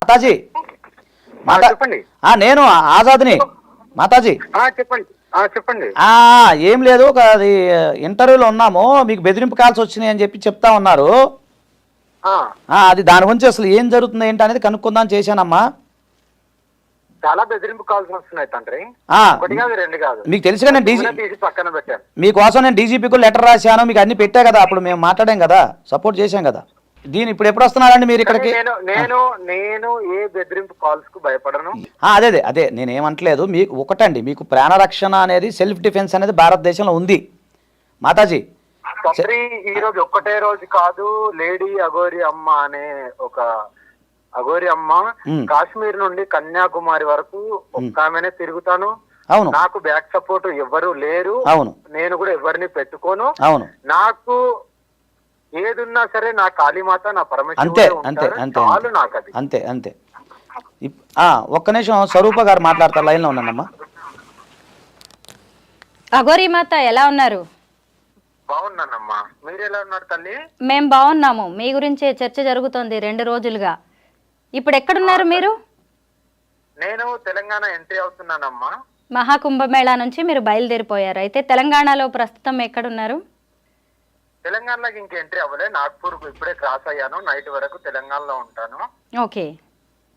మాతాజీ చెప్పండి. నేను ఆజాద్ని మాతాజీ. చెప్పండి చెప్పండి. ఏం లేదు, అది ఇంటర్వ్యూలో ఉన్నాము, మీకు బెదిరింపు కాల్స్ వచ్చినాయి అని చెప్పి చెప్తా ఉన్నారు. అది దాని గురించి అసలు ఏం జరుగుతుంది ఏంటి అనేది కనుక్కుందాం చేశానమ్మా. చాలా బెదిరింపు కాల్స్ వస్తున్నాయి తండ్రి, ఒకటి కాదు రెండు కాదు. మీకు తెలుసుగా నేను తీసి పక్కన పెట్టాను. మీకోసం నేను డీజీపీకి లెటర్ రాశాను, మీకు అన్ని పెట్టా కదా, అప్పుడు మేము మాట్లాడాం కదా, సపోర్ట్ చేశాం కదా. దీని ఇప్పుడు ఎప్పుడు వస్తున్నారండి మీరు ఇక్కడికి? నేను ఏ బెదిరింపు కాల్స్ కు భయపడను. అదే నేనేమంటలేదు. మీకు ఒకటండి, మీకు ప్రాణరక్షణ అనేది, సెల్ఫ్ డిఫెన్స్ అనేది భారతదేశంలో ఉంది మాతాజీ. ఈ రోజు ఒక్కటే రోజు కాదు, లేడీ అఘోరి అమ్మ అనే ఒక అఘోరి అమ్మ కాశ్మీర్ నుండి కన్యాకుమారి వరకు ఒక్క ఆమెనే తిరుగుతాను. అవును, నాకు బ్యాక్ సపోర్ట్ ఎవరు లేరు. అవును, నేను కూడా ఎవరిని పెట్టుకోను. అవును, నాకు ఏదున్నా సరే నా కాళీమాత, నా పరమేశ్వరుడు అంతే అంతే అంతే నాకు అది అంతే అంతే. ఒక్క నిమిషం స్వరూప గారు మాట్లాడతారు, లైన్ లో ఉన్నానమ్మా. అఘోరి మాత ఎలా ఉన్నారు? బాగున్నానమ్మా, మీరు ఎలా ఉన్నారు తల్లి? మేం బాగున్నాము. మీ గురించే చర్చ జరుగుతోంది 2 రోజులుగా. ఇప్పుడు ఎక్కడున్నారు మీరు? నేను తెలంగాణ ఎంట్రీ అవుతున్నానమ్మా. మహాకుంభమేళా నుంచి మీరు బయలుదేరిపోయారు. అయితే తెలంగాణలో ప్రస్తుతం ఎక్కడున్నారు? తెలంగాణలోకి ఇంక ఎంట్రీ అవ్వలే, నాగ్పూర్ ఇప్పుడే క్రాస్ అయ్యాను. నైట్ వరకు తెలంగాణలో ఉంటాను. ఓకే,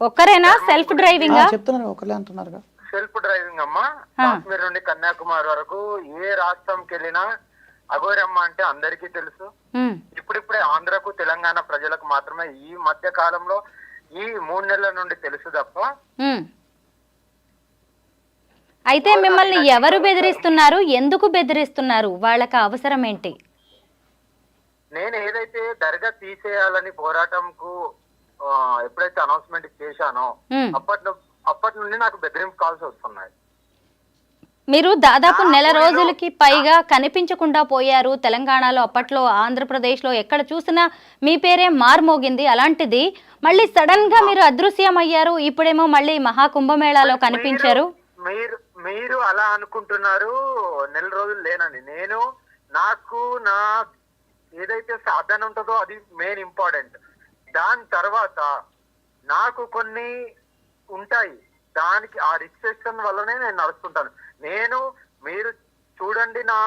ఒక్కరేనా? సెల్ఫ్ డ్రైవింగ్ చెప్తున్నారు, ఒకరే అంటున్నారు. సెల్ఫ్ డ్రైవింగ్ అమ్మా. కాశ్మీర్ నుండి కన్యాకుమారి వరకు ఏ రాష్ట్రంకి వెళ్ళినా అఘోరమ్మ అంటే అందరికీ తెలుసు. ఇప్పుడిప్పుడే ఆంధ్రకు తెలంగాణ ప్రజలకు మాత్రమే ఈ మధ్య కాలంలో ఈ 3 నెలల నుండి తెలుసు తప్ప. అయితే మిమ్మల్ని ఎవరు బెదిరిస్తున్నారు, ఎందుకు బెదిరిస్తున్నారు, వాళ్ళకి అవసరం ఏంటి? నేను ఏదైతే దర్గా తీసేయాలని పోరాటంకు ఎప్పుడైతే అనౌన్స్మెంట్ చేశానో అప్పటి నుండి నాకు బెదిరింపు కాల్స్ వస్తున్నాయి. మీరు దాదాపు నెల రోజులకి పైగా కనిపించకుండా పోయారు తెలంగాణలో. అప్పట్లో ఆంధ్రప్రదేశ్లో ఎక్కడ చూసినా మీ పేరే మార్మోగింది. అలాంటిది మళ్ళీ సడన్ గా మీరు అదృశ్యం అయ్యారు. ఇప్పుడేమో మళ్ళీ మహాకుంభమేళాలో కనిపించారు. మీరు అలా అనుకుంటున్నారు. నెల రోజులు లేనండి. నాకు నా ఏదైతే సాధన ఉంటుందో అది మెయిన్ ఇంపార్టెంట్. దాని తర్వాత నాకు కొన్ని ఉంటాయి, దానికి ఆ రిస్ట్రిక్షన్ వల్లనే నేను నడుస్తుంటాను. మీరు చూడండి, నా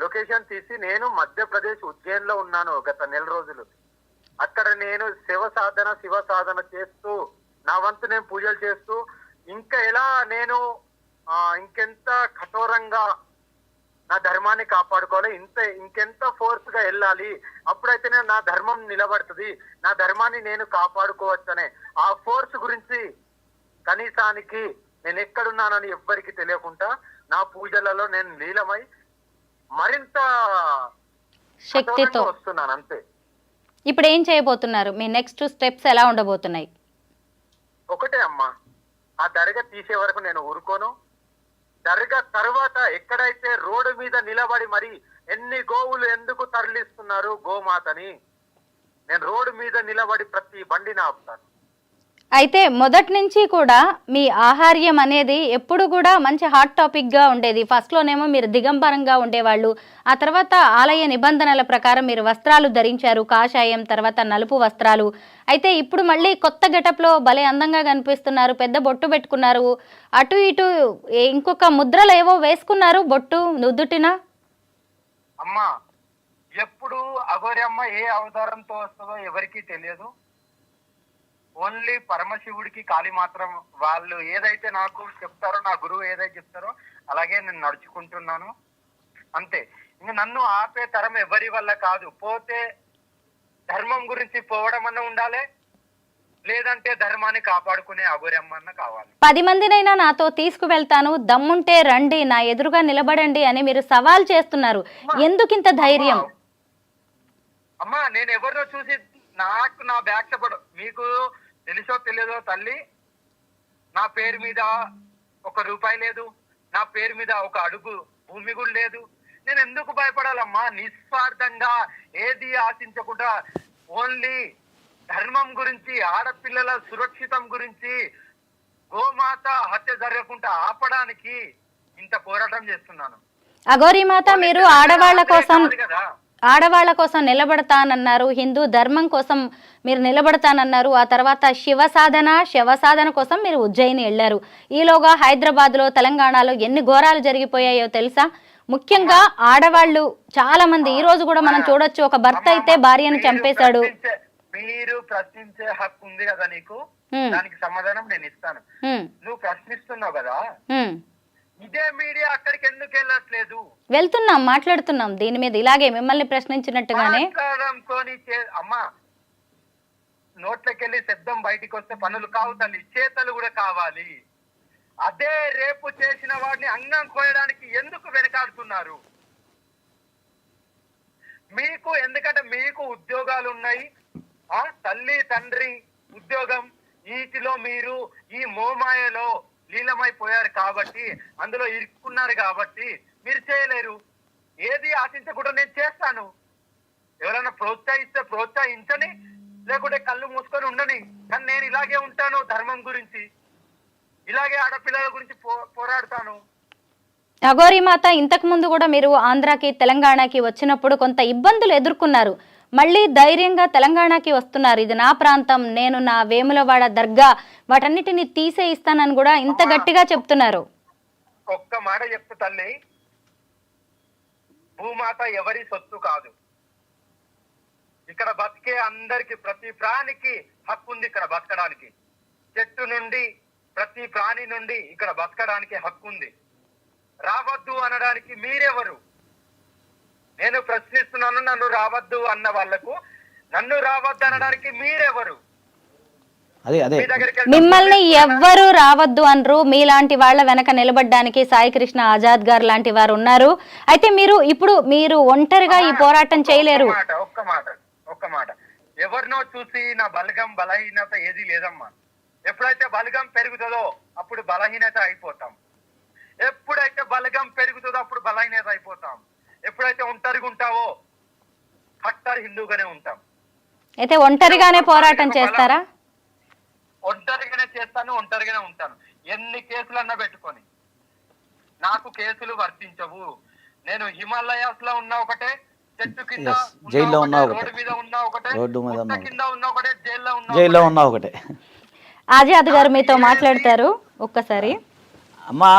లొకేషన్ తీసి నేను మధ్యప్రదేశ్ ఉజ్జయిన్ లో ఉన్నాను గత నెల రోజులు. అక్కడ నేను శివ సాధన చేస్తూ, నా వంతు నేను పూజలు చేస్తూ, ఇంకా ఎలా నేను ఇంకెంత కఠోరంగా నా ధర్మాన్ని కాపాడుకోవాలి, ఇంకెంత ఫోర్స్ గా వెళ్ళాలి, అప్పుడైతేనే నా ధర్మం నిలబడుతుంది, నా ధర్మాన్ని నేను కాపాడుకోవచ్చనే ఆ ఫోర్స్ గురించి కనీసానికి నేను ఎక్కడున్నానని ఎవ్వరికి తెలియకుండా నా పూజలలో నేను లీలమై మరింత శక్తితో వస్తున్నాను. అంతే. ఇప్పుడు ఏం చేయబోతున్నారు? మీ నెక్స్ట్ స్టెప్స్ ఎలా ఉండబోతున్నాయి? ఒకటే అమ్మా, ఆ దర్గా తీసే వరకు నేను ఊరుకోను. దర్గా తర్వాత ఎక్కడైతే రోడ్డు మీద నిలబడి మరి ఎన్ని గోవులు ఎందుకు తరలిస్తున్నారు గోమాతని, నేను రోడ్డు మీద నిలబడి ప్రతి బండిని ఆపుతాను. అయితే మొదటి నుంచి కూడా మీ ఆహార్యం అనేది ఎప్పుడు కూడా మంచి హాట్ టాపిక్గా ఉండేది. ఫస్ట్లోనేమో మీరు దిగంబరంగా ఉండేవాళ్ళు, ఆ తర్వాత ఆలయ నిబంధనల ప్రకారం మీరు వస్త్రాలు ధరించారు, కాషాయం, తర్వాత నలుపు వస్త్రాలు. అయితే ఇప్పుడు మళ్ళీ కొత్త గెటప్లో భలే అందంగా కనిపిస్తున్నారు, పెద్ద బొట్టు పెట్టుకున్నారు, అటు ఇటు ఇంకొక ముద్రలు ఏవో వేసుకున్నారు బొట్టు నుదుటిన. అమ్మా, ఎప్పుడు అఘోరి అమ్మ ఏ అవతారంతో వస్తుందో ఎవరికీ తెలియదు. ఓన్లీ పరమశివుడికి కాళీ మాత్రం వాళ్ళు ఏదైతే నాకు చెప్తారో, నా గురువు ఏదైతే చెప్తారో అలాగే నేను నడుచుకుంటున్నాను. అంతే. ఇంకా నన్ను ఆపే తరం ఎవరి వల్ల కాదు. పోతే ధర్మం గురించి పోవడం అన్న ఉండాలి, లేదంటే ధర్మాన్ని కాపాడుకునే అఘోరి అమ్మ అన్న కావాలి. 10 మందినైనా నాతో తీసుకువెళ్తాను, దమ్ముంటే రండి, నా ఎదురుగా నిలబడండి అని మీరు సవాల్ చేస్తున్నారు. ఎందుకింత ధైర్యం? అమ్మా, నేను ఎవరినో చూసి నాకు నా బ్యాక్ సపోర్ట్, మీకు తెలుసో తెలియదో తల్లి, నా పేరు మీద ₹1 లేదు, నా పేరు మీద ఒక అడుగు భూమి కూడా లేదు. నేను ఎందుకు భయపడాలమ్మా? నిస్వార్థంగా ఏది ఆశించకుండా ఓన్లీ ధర్మం గురించి, ఆడపిల్లల సురక్షితం గురించి, గోమాత హత్య జరగకుండా ఆపడానికి ఇంత పోరాటం చేస్తున్నాను. అఘోరి మాత, మీరు ఆడవాళ్ల కోసం ఆడవాళ్ళ కోసం నిలబడతానన్నారు, హిందూ ధర్మం కోసం మీరు నిలబడతానన్నారు. ఆ తర్వాత శవ సాధన కోసం మీరు ఉజ్జయిని వెళ్ళారు. ఈలోగా హైదరాబాద్లో, తెలంగాణలో ఎన్ని ఘోరాలు జరిగిపోయాయో తెలుసా? ముఖ్యంగా ఆడవాళ్ళు చాలా మంది ఈ రోజు కూడా మనం చూడొచ్చు. ఒక భర్త అయితే భార్యను చంపేశాడు. మీరు ప్రశ్నించే హక్కు ఉంది కదా నీకు, దానికి సమాధానం నేను ఇస్తాను. నువ్వు ప్రశ్నిస్తున్నావు కదా, ఇదే మీడియా అక్కడికి ఎందుకు వెళ్ళట్లేదు? వెళ్తున్నాం, మాట్లాడుతున్నాం దీని మీద, ఇలాగే మిమ్మల్ని ప్రశ్నించినట్టుగానే. అమ్మా, నోట్లకెళ్ళి శబ్దం బయటికి వస్తే పనులు కావు తల్లి, చేతలు కూడా కావాలి. అదే రేపు చేసిన వాడిని అంగం కోయడానికి ఎందుకు వెనకాడుతున్నారు? మీకు ఎందుకంటే మీకు ఉద్యోగాలు ఉన్నాయి, తల్లి తండ్రి ఉద్యోగం, వీటిలో మీరు ఈ మోమాయలో లీలమైపోయారు కాబట్టి, అందులో ఇరుక్కున్నారు కాబట్టి మీరు చేయలేరు. ఏది ఆశించకుండా నేను చేస్తాను. ఎవరైనా ప్రోత్సహిస్తే ప్రోత్సహించని, లేకుంటే కళ్ళు మూసుకొని ఉండని. కానీ నేను ఇలాగే ఉంటాను, ధర్మం గురించి ఇలాగే ఆడపిల్లల గురించి పోరాడతాను. అఘోరి మాత, ఇంతకు ముందు కూడా మీరు ఆంధ్రాకి తెలంగాణకి వచ్చినప్పుడు కొంత ఇబ్బందులు ఎదుర్కొన్నారు. మళ్ళీ ధైర్యంగా తెలంగాణకి వస్తున్నారు. ఇది నా ప్రాంతం, నేను నా వేములవాడ దర్గా వాటన్నిటిని తీసే ఇస్తానని కూడా ఇంత గట్టిగా చెప్తున్నారు. ఒక్క మాట చెప్తా తల్లి, భూమాత ఎవరి సొత్తు కాదు. ఇక్కడ బతికే అందరికి, ప్రతి ప్రాణికి హక్కు ఉంది ఇక్కడ బతకడానికి. చెట్టు నుండి ప్రతి ప్రాణి నుండి ఇక్కడ బతకడానికి హక్కు ఉంది. రావద్దు అనడానికి మీరెవరు? నేను ప్రశ్నిస్తున్నాను. నన్ను రావద్దు అన్న వాళ్లకు నన్ను రావద్దు అనడానికి మీరెవరు? మిమ్మల్ని ఎవ్వరు రావద్దు అనరు. మీలాంటి వాళ్ళ వెనక నిలబడ్డానికి సాయికృష్ణ ఆజాద్ గారు లాంటి వారు ఉన్నారు. అయితే మీరు ఒంటరిగా ఈ పోరాటం చేయలేరు. ఒక్క మాట, ఎవరినో చూసి నా బలగం బలహీనత ఏది లేదమ్మా. ఎప్పుడైతే బలగం పెరుగుతుందో అప్పుడు బలహీనత అయిపోతాం. ఎప్పుడైతే బలగం పెరుగుతుందో అప్పుడు బలహీనత అయిపోతాం. ఎప్పుడైతే ఒంటరిగా ఉంటావో కట్టర్ హిందూగానే ఉంటాం. అయితే ఒంటరిగానే పోరాటం చేస్తారా? ఒంటరిగానే చేస్తాను, ఒంటరిగానే ఉంటాను. ఎన్ని కేసులన్నా పెట్టుకొని నాకు కేసులు వర్తించవు. నేను హిమాలయాస్ లో ఉన్నా ఒకటే, చెట్టు కింద జైల్లో ఉన్నా ఒకటే, రోడ్డు మీద ఉన్నా ఒకటే, కింద ఉన్నా ఒకటే, జైల్లో ఉన్నా ఒకటే. ఆజాద్ గారు మీతో మాట్లాడతారు ఒక్కసారి. అమ్మా,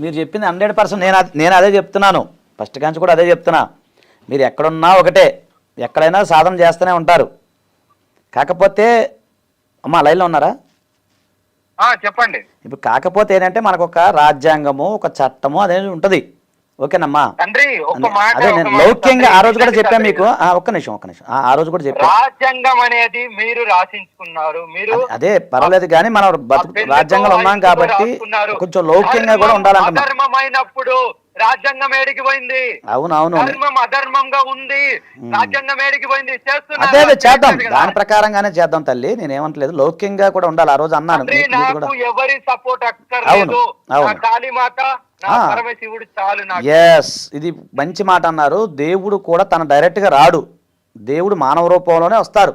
మీరు చెప్పింది 100% నేను అదే చెప్తున్నాను. ఫస్ట్ కాంచి కూడా అదే చెప్తున్నా. మీరు ఎక్కడున్నా ఒకటే, ఎక్కడైనా సాధన చేస్తూనే ఉంటారు. కాకపోతే అమ్మా లైన్లో ఉన్నారా? చెప్పండి. ఇప్పుడు కాకపోతే ఏంటంటే మనకు ఒక రాజ్యాంగము, ఒక చట్టము అనేది ఉంటుంది. ఓకేనమ్మా? అదే నేను లౌక్యంగా ఆ రోజు కూడా చెప్పాను మీకు. ఒక్క నిమిషం ఆ రోజు కూడా చెప్పాను. రాజ్యాంగం అనేది మీరు రాసించుకున్నారు. మీరు అదే పర్వాలేదు, కానీ మనం రాజ్యాంగంలో ఉన్నాం కాబట్టి కొంచెం లౌక్యంగా కూడా ఉండాలంటున్నాం. అధర్మమైనప్పుడు రాజ్యాంగం ఏడికి పోయింది? అవునవును, ధర్మం అధర్మంగా ఉంది, రాజ్యాంగం ఏడికి పోయింది? అదే చేద్దాం, దాని ప్రకారంగానే చేద్దాం తల్లి. నేనేమంటలేదు, లౌక్యంగా కూడా ఉండాలి. ఆ రోజు అన్నాను. ఎవరి సపోర్ట్ అక్కర్లేదు, కాళీమాత పరమశివుడు చాలు. ఎస్, ఇది మంచి మాట అన్నారు. దేవుడు కూడా తన డైరెక్ట్ గా రాడు, దేవుడు మానవ రూపంలోనే వస్తారు.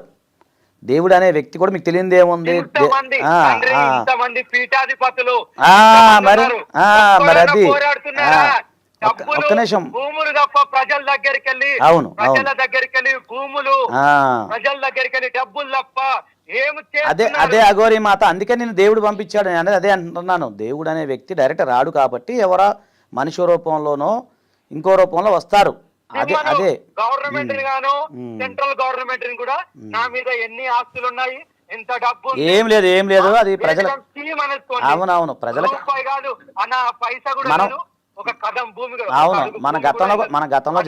దేవుడు అనే వ్యక్తి కూడా మీకు తెలియదు ఏముంది. పీఠాధిపతులు మరి అది ఒక్క నిమిషం. భూములు తప్ప ప్రజల దగ్గరికి వెళ్ళి, అవును ప్రజల దగ్గరికి వెళ్ళి భూములు, ప్రజల దగ్గరికి వెళ్ళి డబ్బులు తప్ప అదే అఘోరి మాత. అందుకే నేను దేవుడు పంపించాడు అదే అంటున్నాను. దేవుడు అనే వ్యక్తి డైరెక్ట్ రాడు కాబట్టి ఎవరో మనిషి రూపంలోనో ఇంకో రూపంలో వస్తారు. అదే గవర్నమెంట్ గాను, సెంట్రల్ గవర్నమెంట్ కూడా నా మీద ఎన్ని ఆస్తులు ఉన్నాయి, ఎంత డబ్బు, ఏం లేదు అది ప్రజల. అవునవును, ప్రజలకు కాదు అన్న పైసా కూడా ఒక కదం భూమి. అవును, మన గతంలో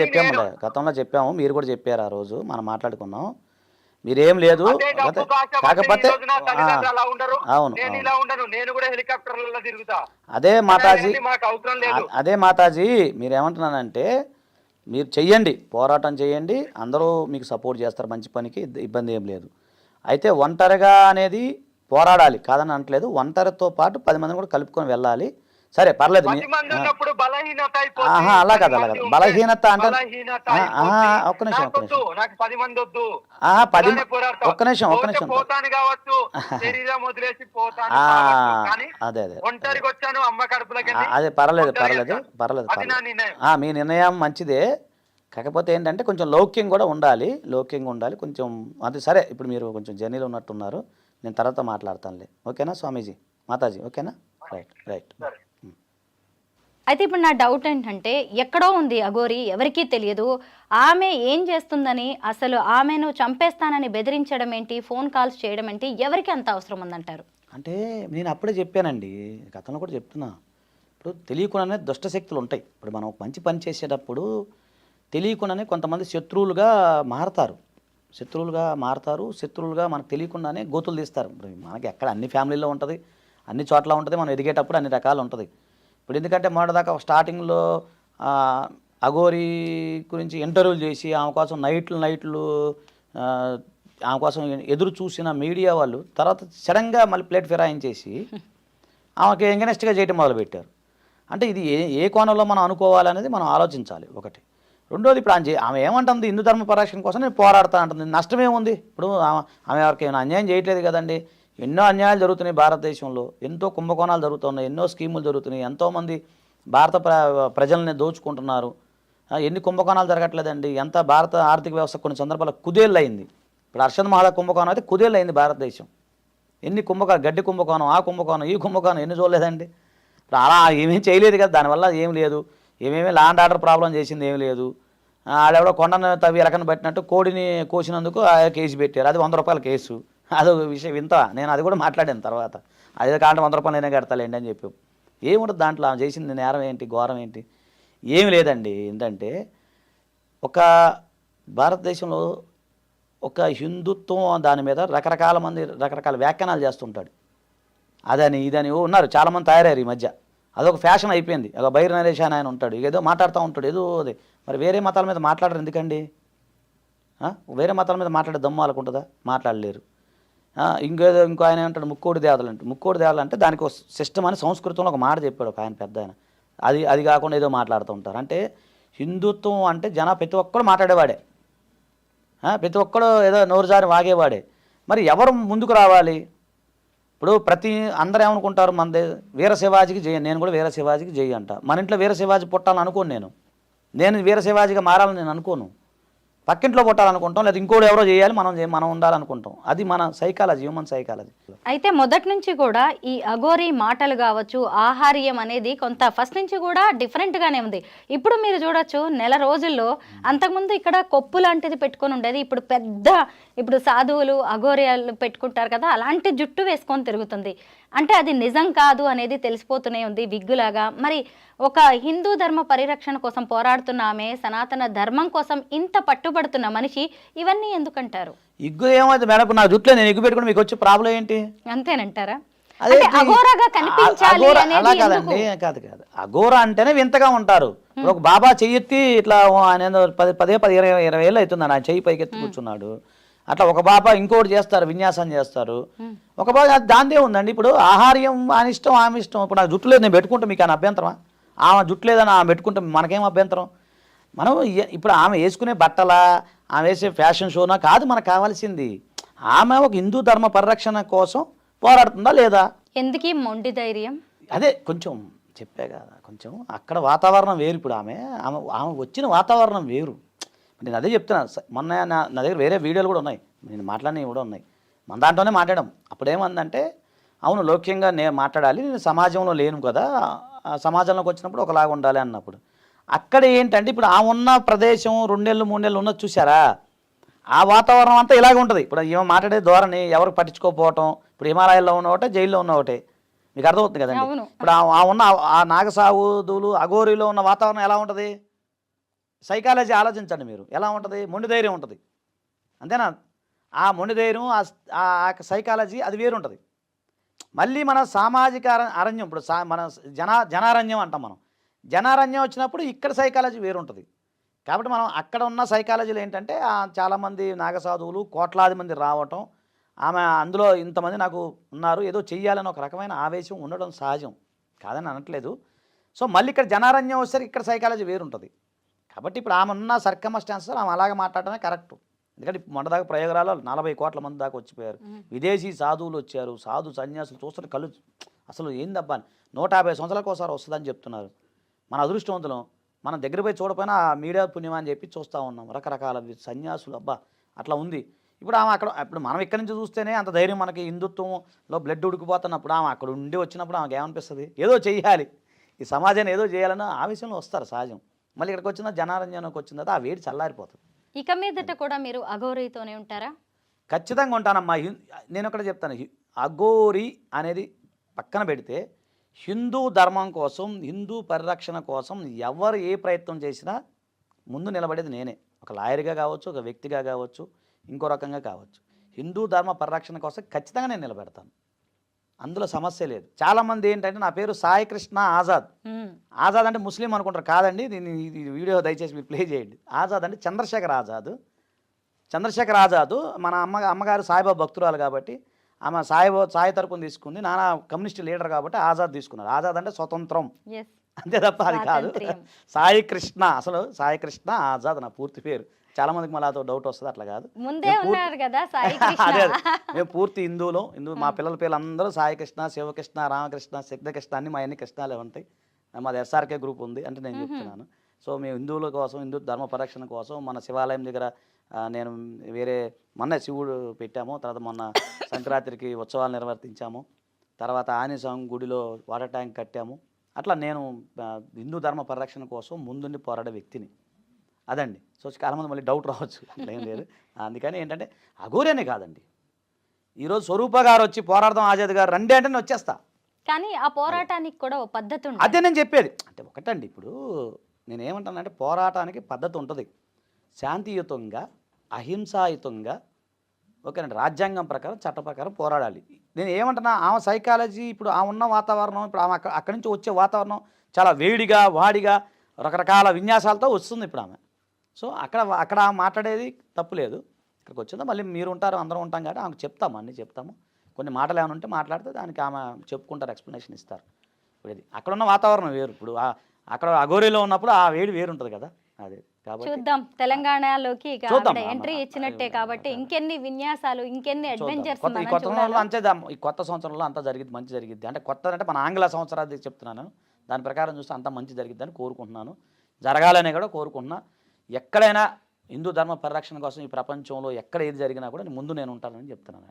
చెప్పాము, మీరు కూడా చెప్పారు ఆ రోజు, మనం మాట్లాడుకున్నాం. మీరేం లేదు, కాకపోతే అవును అదే మాతాజీ, అదే మాతాజీ మీరేమంటున్నానంటే మీరు చెయ్యండి, పోరాటం చేయండి, అందరూ మీకు సపోర్ట్ చేస్తారు, మంచి పనికి ఇబ్బంది ఏం లేదు. అయితే ఒంటరిగా అనేది పోరాడాలి కాదని అనట్లేదు, ఒంటరితో పాటు 10 మందిని కూడా కలుపుకొని వెళ్ళాలి. సరే పర్లేదు, అలా కాదు బలహీనత అంటే ఒక్క నిమిషం అదే పర్లేదు మీ నిర్ణయం మంచిదే. కాకపోతే ఏంటంటే కొంచెం లౌక్యం కూడా ఉండాలి, లౌక్యంగా ఉండాలి కొంచెం. అది సరే, ఇప్పుడు మీరు కొంచెం జర్నీలో ఉన్నట్టున్నారు, నేను తర్వాత మాట్లాడతానులే. ఓకేనా స్వామీజీ, మాతాజీ, ఓకేనా? Right right. అయితే ఇప్పుడు నా డౌట్ ఏంటంటే, ఎక్కడో ఉంది అఘోరి, ఎవరికీ తెలియదు. ఆమె ఏం చేస్తుందని, అసలు ఆమెను చంపేస్తానని బెదిరించడం ఏంటి, ఫోన్ కాల్స్ చేయడం ఏంటి, ఎవరికి అంత అవసరం ఉందంటారు? అంటే నేను అప్పుడే చెప్పానండి, గతంలో కూడా చెప్తున్నా. ఇప్పుడు తెలియకుండానే దుష్టశక్తులు ఉంటాయి. ఇప్పుడు మనం ఒక మంచి పని చేసేటప్పుడు తెలియకుండానే కొంతమంది శత్రువులుగా మారతారు, శత్రువులుగా మనకు తెలియకుండానే గోతులు తీస్తారు. ఇప్పుడు మనకి ఎక్కడ అన్ని ఫ్యామిలీల్లో ఉంటుంది, అన్ని చోట్ల ఉంటుంది, మనం ఎదిగేటప్పుడు అన్ని రకాలు ఉంటుంది. ఇప్పుడు ఎందుకంటే మొదటిదాకా స్టార్టింగ్లో అఘోరి గురించి ఇంటర్వ్యూలు చేసి ఆమె కోసం నైట్లు ఆమె కోసం ఎదురు చూసిన మీడియా వాళ్ళు తర్వాత సడన్గా మళ్ళీ ప్లేట్ ఫిరాయించేసి ఆమెకి ఎంగనెస్ట్గా చేయటం మొదలుపెట్టారు. అంటే ఇది ఏ కోణంలో మనం అనుకోవాలనేది మనం ఆలోచించాలి ఒకటి. రెండోది, ఇప్పుడు ఆమె ఏమంటుంది, హిందూ ధర్మ పరిరక్షణ కోసం నేను పోరాడుతా అంటుంది. నష్టమేముంది? ఇప్పుడు ఆమె ఎవరికి ఏమైనా అన్యాయం చేయట్లేదు కదండి. ఎన్నో అన్యాయాలు జరుగుతున్నాయి భారతదేశంలో, ఎంతో కుంభకోణాలు జరుగుతున్నాయి, ఎన్నో స్కీములు జరుగుతున్నాయి, ఎంతోమంది భారత ప్రజల్ని దోచుకుంటున్నారు. ఎన్ని కుంభకోణాలు జరగట్లేదండి. ఎంత భారత ఆర్థిక వ్యవస్థ కొన్ని సందర్భాల్లో కుదేళ్ళు అయింది. ఇప్పుడు అర్షద్ మహల్ కుంభకోణం అయితే కుదేళ్ళు అయింది భారతదేశం. ఎన్ని గడ్డి కుంభకోణం, ఆ కుంభకోణం, ఈ కుంభకోణం ఎన్ని చూడలేదండి. ఇప్పుడు అలా ఏమేం చేయలేదు కదా, దానివల్ల ఏం లేదు. ఏమేమి ల్యాండ్ ఆర్డర్ ప్రాబ్లం చేసింది ఏం లేదు. ఆడెవడో కొండను తవ్వి ఎలకను పెట్టినట్టు కోడిని కోసినందుకు కేసు పెట్టారు, అది 100 రూపాయల కేసు. అదొక విషయం వింత. నేను అది కూడా మాట్లాడాను తర్వాత, అదే కాంటే 100 రూపాయలు నేనే కడతాలేండి అని చెప్పి. ఏముంటుంది దాంట్లో, ఆమె చేసింది నేరం ఏంటి, ఘోరం ఏంటి? ఏమి లేదండి. ఏంటంటే ఒక భారతదేశంలో ఒక హిందుత్వం దాని మీద రకరకాల వ్యాఖ్యానాలు చేస్తుంటాడు. అదని ఇదని ఉన్నారు చాలామంది తయారయ్యారు ఈ మధ్య. అదొక ఫ్యాషన్ అయిపోయింది. ఒక బైర్ నరేష్ అని ఆయన ఉంటాడు, ఏదో మాట్లాడుతూ ఉంటాడు, ఏదో అది. మరి వేరే మతాల మీద మాట్లాడరు ఎందుకండి? వేరే మతాల మీద మాట్లాడే దమ్ము వాళ్ళకు ఉంటుందా? మాట్లాడలేరు. ఇంకో ఆయన ఏమంటాడు, ముక్కోడి దేవతలు అంటే దానికి ఒక సిస్టమ్ అని సంస్కృతంలో ఒక మాట చెప్పాడు ఒక ఆయన పెద్ద ఆయన. అది కాకుండా ఏదో మాట్లాడుతూ ఉంటారు. అంటే హిందుత్వం అంటే ప్రతి ఒక్కడు మాట్లాడేవాడే, ప్రతి ఒక్కడు ఏదో నోరుజారి వాగేవాడే. మరి ఎవరు ముందుకు రావాలి? ఇప్పుడు అందరూ ఏమనుకుంటారు, మనదే వీర శివాజీకి జై, నేను కూడా వీర శివాజీకి జై అంట. మన ఇంట్లో వీర శివాజీ పుట్టాలని అనుకోను, నేను వీర శివాజీగా మారాలని నేను అనుకోను. పక్కింట్లో పుట్టాలనుకుంటాం, లేదా ఇంకోటి ఎవరో చేయాలి, మనం ఉండాలనుకుంటాం. అది మన సైకాలజీ, హ్యూమన్ సైకాలజీ. అయితే మొదటి నుంచి కూడా ఈ అఘోరి మాటలు కావచ్చు, ఆహార్యం అనేది కొంత ఫస్ట్ నుంచి కూడా డిఫరెంట్గానే ఉంది. ఇప్పుడు మీరు చూడొచ్చు, నెల రోజుల్లో అంతకుముందు ఇక్కడ కొప్పు లాంటిది పెట్టుకొని ఉండేది, ఇప్పుడు సాధువులు అఘోర్యాలు పెట్టుకుంటారు కదా, అలాంటి జుట్టు వేసుకొని తిరుగుతుంది. అంటే అది నిజం కాదు అనేది తెలిసిపోతూనే ఉంది విగ్గులాగా. మరి ఒక హిందూ ధర్మ పరిరక్షణ కోసం పోరాడుతున్న ఆమె, సనాతన ధర్మం కోసం ఇంత పట్టుబడుతున్న మనిషి ఇవన్నీ ఎందుకంటారు? ఇగ్గు ఏమైంది మేడం, నా జుట్లో నేను ఇగ్గు పెట్టుకుని మీకు వచ్చే ప్రాబ్లం ఏంటి? అంతేనంటారా? అఘోరాగా కనిపించాలి అలా కాదండి, కాదు. అఘోరా అంటేనే వింతగా ఉంటారు. ఒక బాబా చెయ్యెత్తి ఇట్లా ఆయన 10-20 ఏళ్ళు అవుతుంది ఆయన చెయ్యి పైకెత్తి కూర్చున్నాడు. అట్లా ఒక బాబా ఇంకోటి చేస్తారు, విన్యాసం చేస్తారు. ఒక బాబా దాందే ఉందండి. ఇప్పుడు ఆహార్యం ఆయన ఇష్టం, ఆమె ఇష్టం. ఇప్పుడు నాకు జుట్టు లేదు, నేను పెట్టుకుంటే మీకు ఆయన అభ్యంతరమా? ఆమె జుట్టు లేదని ఆమె పెట్టుకుంటే మనకేం అభ్యంతరం? మనం ఇప్పుడు ఆమె వేసుకునే బట్టలా, ఆమె వేసే ఫ్యాషన్ షోనా కాదు మనకు కావాల్సింది. ఆమె ఒక హిందూ ధర్మ పరిరక్షణ కోసం పోరాడుతుందా లేదా? ఎందుకీ మొండి ధైర్యం? అదే కొంచెం చెప్పే కదా, కొంచెం అక్కడ వాతావరణం వేరు. ఇప్పుడు ఆమె వచ్చిన వాతావరణం వేరు. నేను అదే చెప్తున్నాను. మొన్న నా దగ్గర వేరే వీడియోలు కూడా ఉన్నాయి, నేను మాట్లాడినవి కూడా ఉన్నాయి. మన దాంట్లోనే మాట్లాడాం. అప్పుడు ఏమందంటే, అవును లౌక్యంగా నేను మాట్లాడాలి, నేను సమాజంలో లేను కదా, సమాజంలోకి వచ్చినప్పుడు ఒకలాగా ఉండాలి అన్నప్పుడు. అక్కడ ఏంటంటే ఇప్పుడు ఆ ఉన్న ప్రదేశం 2 నెలలు 3 నెలలు ఉన్నది చూసారా, ఆ వాతావరణం అంతా ఇలాగే ఉంటుంది. ఇప్పుడు ఏమో మాట్లాడే ధోరణి, ఎవరికి పట్టించుకోకపోవటం. ఇప్పుడు హిమాలయాల్లో ఉన్న ఒకటే, జైల్లో ఉన్న ఒకటే, మీకు అర్థమవుతుంది కదండి. ఇప్పుడు ఆ నాగసాధువులు అఘోరిలో ఉన్న వాతావరణం ఎలా ఉంటుంది? సైకాలజీ ఆలోచించండి మీరు, ఎలా ఉంటుంది? మొండి ధైర్యం ఉంటుంది, అంతేనా? ఆ మొండి ధైర్యం, ఆ సైకాలజీ అది వేరు ఉంటుంది. మళ్ళీ మన సామాజిక అరణ్యం, ఇప్పుడు మన జనారణ్యం అంటాం మనం. జనారణ్యం వచ్చినప్పుడు ఇక్కడ సైకాలజీ వేరు ఉంటుంది. కాబట్టి మనం అక్కడ ఉన్న సైకాలజీలో ఏంటంటే, చాలామంది నాగసాధువులు కోట్లాది మంది రావటం, ఆమె అందులో ఇంతమంది నాకు ఉన్నారు, ఏదో చెయ్యాలని ఒక రకమైన ఆవేశం ఉండడం సహజం, కాదని అనట్లేదు. సో మళ్ళీ ఇక్కడ జనారణ్యం వచ్చేసరికి ఇక్కడ సైకాలజీ వేరు ఉంటుంది. కాబట్టి ఇప్పుడు ఆమె ఉన్న సర్కమ్స్టాన్సెస్ ఆమె అలాగే మాట్లాడటమే కరెక్ట్. ఎందుకంటే మొన్నదాకా ప్రయోగరాలు 40 కోట్ల మంది దాకా వచ్చిపోయారు, విదేశీ సాధువులు వచ్చారు, సాధు సన్యాసులు చూస్తున్న కళ్ళు అసలు ఏందబ్బా 150 సంవత్సరాలకు ఒకసారి వస్తుందని చెప్తున్నారు. మన అదృష్టవంతులం. మనం దగ్గర పోయి చూడపోయినా ఆ మీడియా పుణ్యం అని చెప్పి చూస్తూ ఉన్నాం. రకరకాల సన్యాసులు అబ్బా అట్లా ఉంది. ఇప్పుడు ఆమె అక్కడ ఇప్పుడు మనం ఇక్కడి నుంచి చూస్తేనే అంత ధైర్యం మనకి హిందుత్వంలో బ్లడ్ ఉడికిపోతున్నప్పుడు ఆమె అక్కడ ఉండి వచ్చినప్పుడు ఆమెకు ఏమనిపిస్తుంది, ఏదో చెయ్యాలి, ఈ సమాజాన్ని ఏదో చేయాలని ఆ విషయంలో వస్తారు సహజం. మళ్ళీ ఇక్కడికి వచ్చిన జనారంజనకు వచ్చిన తర్వాత ఆ వేడి చల్లారిపోతుంది. ఇక మీదట కూడా మీరు అఘోరీతోనే ఉంటారా? ఖచ్చితంగా ఉంటానమ్మా. నేను ఒకటి చెప్తాను, అఘోరి అనేది పక్కన పెడితే హిందూ ధర్మం కోసం, హిందూ పరిరక్షణ కోసం ఎవరు ఏ ప్రయత్నం చేసినా ముందు నిలబడేది నేనే. ఒక లాయర్గా కావచ్చు, ఒక వ్యక్తిగా కావచ్చు, ఇంకో రకంగా కావచ్చు. హిందూ ధర్మ పరిరక్షణ కోసం ఖచ్చితంగా నేను నిలబెడతాను, అందులో సమస్య లేదు. చాలామంది ఏంటంటే నా పేరు సాయి కృష్ణ ఆజాద్. ఆజాద్ అంటే ముస్లిం అనుకుంటారు, కాదండి. దీన్ని ఈ వీడియో దయచేసి మీరు ప్లే చేయండి. ఆజాద్ అంటే చంద్రశేఖర్ ఆజాద్. చంద్రశేఖర్ ఆజాద్ మన అమ్మగారు సాయిబాబా భక్తురాలు కాబట్టి ఆమె సాయి తరపున తీసుకుంది. నాన్న కమ్యూనిస్ట్ లీడర్ కాబట్టి ఆజాద్ తీసుకున్నారు. ఆజాద్ అంటే స్వతంత్రం, అంతే తప్ప అది కాదు. సాయి కృష్ణ, అసలు సాయి కృష్ణ ఆజాద్ నా పూర్తి పేరు. చాలా మందికి మళ్ళీ అదో డౌట్ వస్తుంది, అట్లా కాదు. అదే మేము పూర్తి హిందూ. మా పిల్లల పేర్లు అందరూ సాయి కృష్ణ, శివకృష్ణ, రామకృష్ణ, సిద్ధకృష్ణ అన్ని మా అన్ని కృష్ణాలే ఉంటాయి. మాది ఎస్ఆర్కే గ్రూప్ ఉంది అంటే నేను చెప్తున్నాను. సో మేము హిందువుల కోసం, హిందూ ధర్మ పరిరక్షణ కోసం మన శివాలయం దగ్గర నేను వేరే మొన్న శివుడు పెట్టాము, తర్వాత మొన్న సంక్రాంతికి ఉత్సవాలు నిర్వర్తించాము, తర్వాత ఆంజనేయస్వామి గుడిలో వాటర్ ట్యాంక్ కట్టాము. అట్లా నేను హిందూ ధర్మ పరిరక్షణ కోసం ముందుండి పోరాడే వ్యక్తిని. అదండి. సో చాలామంది మళ్ళీ డౌట్ రావచ్చు, అట్లా ఏం లేదు. అందుకని ఏంటంటే అఘోరి అనే కాదండి, ఈరోజు స్వరూప గారు వచ్చి పోరాడదాం ఆజాద్ గారు రండి అంటే నేను వచ్చేస్తా. కానీ ఆ పోరాటానికి కూడా ఒక పద్ధతి ఉంది. అదే నేను చెప్పేది. అంటే ఒకటండి, ఇప్పుడు నేనేమంటానంటే పోరాటానికి పద్ధతి ఉంటుంది. శాంతియుతంగా, అహింసాయుతంగా, ఓకేనండి, రాజ్యాంగం ప్రకారం, చట్ట ప్రకారం పోరాడాలి. నేను ఏమంటున్నా, ఆమె సైకాలజీ, ఇప్పుడు ఆమె ఉన్న వాతావరణం, ఇప్పుడు ఆమె అక్కడి నుంచి వచ్చే వాతావరణం చాలా వేడిగా, వాడిగా, రకరకాల విన్యాసాలతో వస్తుంది ఇప్పుడు ఆమె. సో అక్కడ మాట్లాడేది తప్పులేదు. ఇక్కడికి వచ్చిందా మళ్ళీ మీరు ఉంటారు, అందరం ఉంటాం కాబట్టి ఆమెకు చెప్తాము, అన్నీ చెప్తాము. కొన్ని మాటలు ఏమైనా ఉంటే మాట్లాడితే దానికి ఆమె చెప్పుకుంటారు, ఎక్స్ప్లెనేషన్ ఇస్తారు. ఇప్పుడు ఇది అక్కడ ఉన్న వాతావరణం వేరు, ఇప్పుడు అక్కడ అఘోరీలో ఉన్నప్పుడు ఆ వేడి వేరు ఉంటుంది కదా. అదే కాబట్టి చూద్దాం, తెలంగాణలోకి ఎంట్రీ ఇచ్చినట్టే కాబట్టి ఇంకెన్ని విన్యాసాలు, ఇంకెన్ని అడ్వెంచర్స్ ఈ కొత్త సంవత్సరంలో అంతా జరిగింది, మంచి జరిగింది. అంటే కొత్త అంటే మన ఆంగ్ల సంవత్సరాది చెప్తున్నాను, దాని ప్రకారం చూస్తే అంతా మంచి జరిగిద్దని కోరుకుంటున్నాను, జరగాలనే కూడా కోరుకుంటున్నా. ఎక్కడైనా హిందూ ధర్మ పరిరక్షణ కోసం ఈ ప్రపంచంలో ఎక్కడ ఏది జరిగినా కూడా ముందు నేను ఉంటానని చెప్తున్నాను.